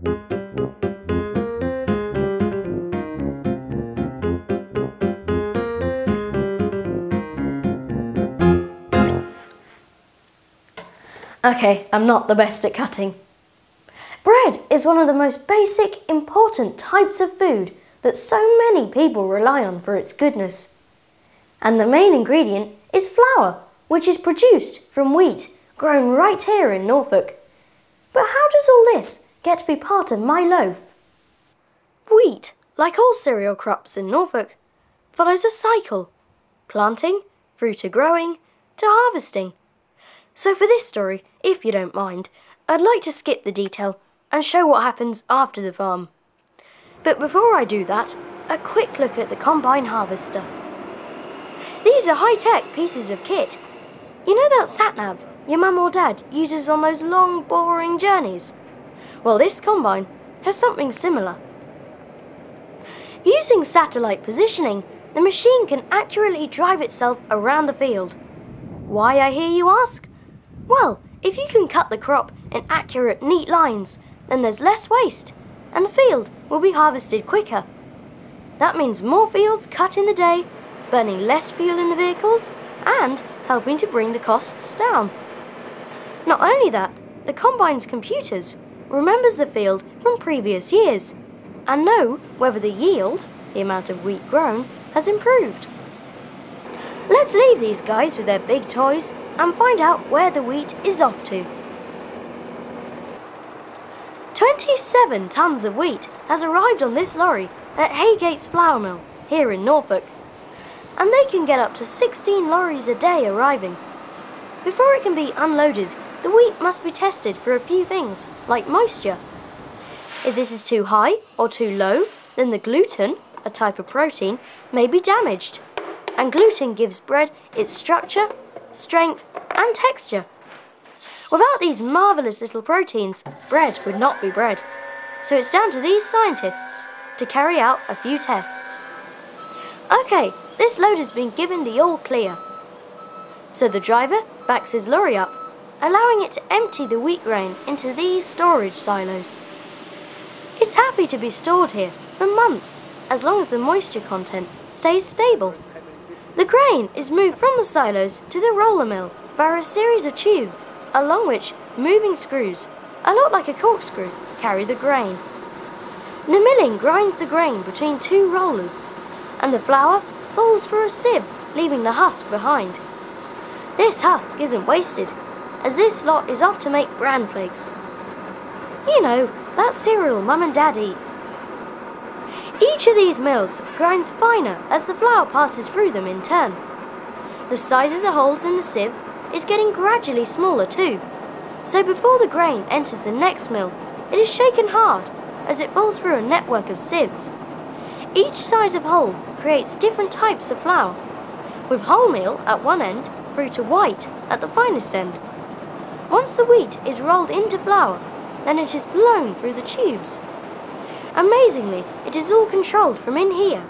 Okay, I'm not the best at cutting. Bread is one of the most basic, important types of food that so many people rely on for its goodness. And the main ingredient is flour, which is produced from wheat grown right here in Norfolk. But how does all this get to be part of my loaf? Wheat, like all cereal crops in Norfolk, follows a cycle: planting, through to growing, to harvesting. So for this story, if you don't mind, I'd like to skip the detail and show what happens after the farm. But before I do that, a quick look at the combine harvester. These are high-tech pieces of kit. You know that sat-nav your mum or dad uses on those long, boring journeys? Well, this combine has something similar. Using satellite positioning, the machine can accurately drive itself around the field. Why, I hear you ask? Well, if you can cut the crop in accurate, neat lines, then there's less waste, and the field will be harvested quicker. That means more fields cut in the day, burning less fuel in the vehicles, and helping to bring the costs down. Not only that, the combine's computers remembers the field from previous years and know whether the yield, the amount of wheat grown, has improved. Let's leave these guys with their big toys and find out where the wheat is off to. 27 tons of wheat has arrived on this lorry at Haygates Flour Mill here in Norfolk, and they can get up to 16 lorries a day arriving. Before it can be unloaded, the wheat must be tested for a few things, like moisture. If this is too high or too low, then the gluten, a type of protein, may be damaged. And gluten gives bread its structure, strength, and texture. Without these marvellous little proteins, bread would not be bread. So it's down to these scientists to carry out a few tests. Okay, this load has been given the all clear. So the driver backs his lorry up, allowing it to empty the wheat grain into these storage silos. It's happy to be stored here for months, as long as the moisture content stays stable. The grain is moved from the silos to the roller mill via a series of tubes, along which moving screws, a lot like a corkscrew, carry the grain. The milling grinds the grain between two rollers, and the flour falls through a sieve, leaving the husk behind. This husk isn't wasted, as this lot is off to make bran flakes. You know, that cereal Mum and Dad eat. Each of these mills grinds finer as the flour passes through them in turn. The size of the holes in the sieve is getting gradually smaller too, so before the grain enters the next mill, it is shaken hard as it falls through a network of sieves. Each size of hole creates different types of flour, with wholemeal at one end through to white at the finest end. Once the wheat is rolled into flour, then it is blown through the tubes. Amazingly, it is all controlled from in here,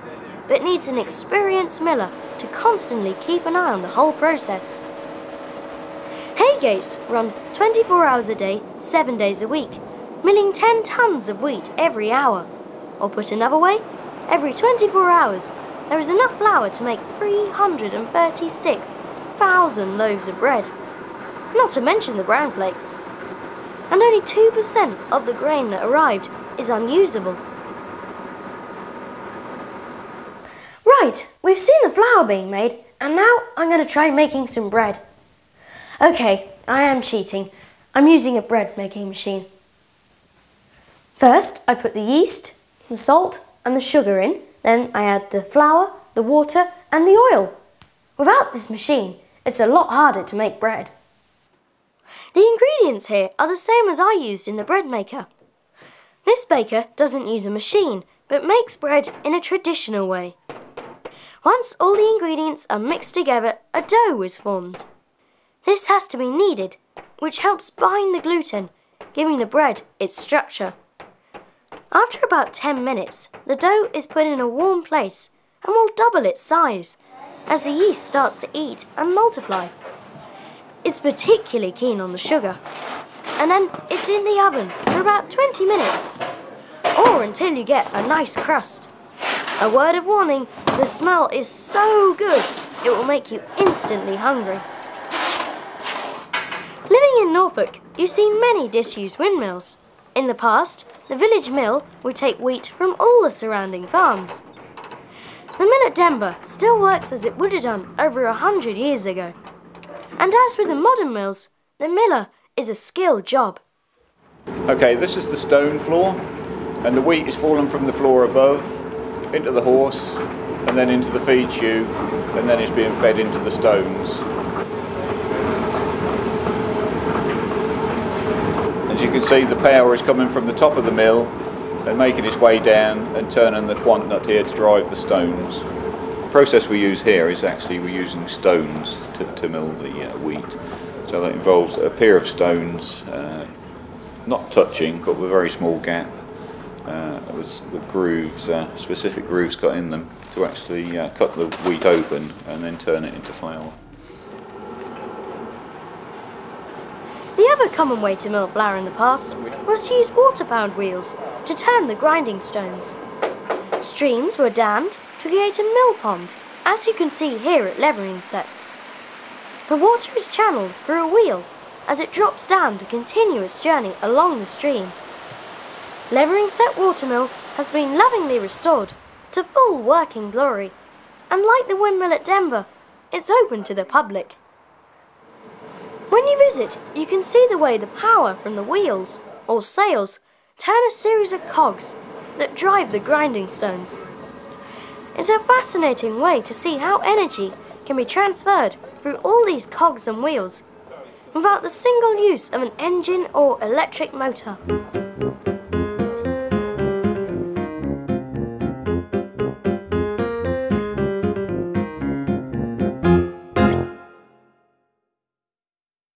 but needs an experienced miller to constantly keep an eye on the whole process. Haygates run 24 hours a day, 7 days a week, milling 10 tons of wheat every hour. Or put another way, every 24 hours, there is enough flour to make 336,000 loaves of bread, not to mention the bran flakes. And only 2% of the grain that arrived is unusable. Right, we've seen the flour being made, and now I'm going to try making some bread. Okay, I am cheating. I'm using a bread making machine. First, I put the yeast, the salt, and the sugar in. Then I add the flour, the water, and the oil. Without this machine, it's a lot harder to make bread. The ingredients here are the same as I used in the bread maker. This baker doesn't use a machine, but makes bread in a traditional way. Once all the ingredients are mixed together, a dough is formed. This has to be kneaded, which helps bind the gluten, giving the bread its structure. After about 10 minutes, the dough is put in a warm place and will double its size as the yeast starts to eat and multiply. It's particularly keen on the sugar. and then it's in the oven for about 20 minutes, or until you get a nice crust. A word of warning, the smell is so good it will make you instantly hungry. Living in Norfolk, you see many disused windmills. In the past, the village mill would take wheat from all the surrounding farms. The mill at Denver still works as it would have done over 100 years ago. And as with the modern mills, the miller is a skilled job. Okay, this is the stone floor, and the wheat is fallen from the floor above into the horse and then into the feed chute, and then it's being fed into the stones. As you can see, the power is coming from the top of the mill and making its way down and turning the quant nut here to drive the stones. The process we use here is actually we're using stones to mill the wheat. So that involves a pair of stones, not touching but with a very small gap, with grooves, specific grooves cut in them to actually cut the wheat open and then turn it into flour. The other common way to mill flour in the past was to use water-powered wheels to turn the grinding stones. Streams were dammed to create a mill pond, as you can see here at Leveringset. The water is channeled through a wheel as it drops down the continuous journey along the stream. Leveringset Watermill has been lovingly restored to full working glory, and like the windmill at Denver, it's open to the public. When you visit, you can see the way the power from the wheels, or sails, turn a series of cogs that drive the grinding stones. It's a fascinating way to see how energy can be transferred through all these cogs and wheels without the single use of an engine or electric motor.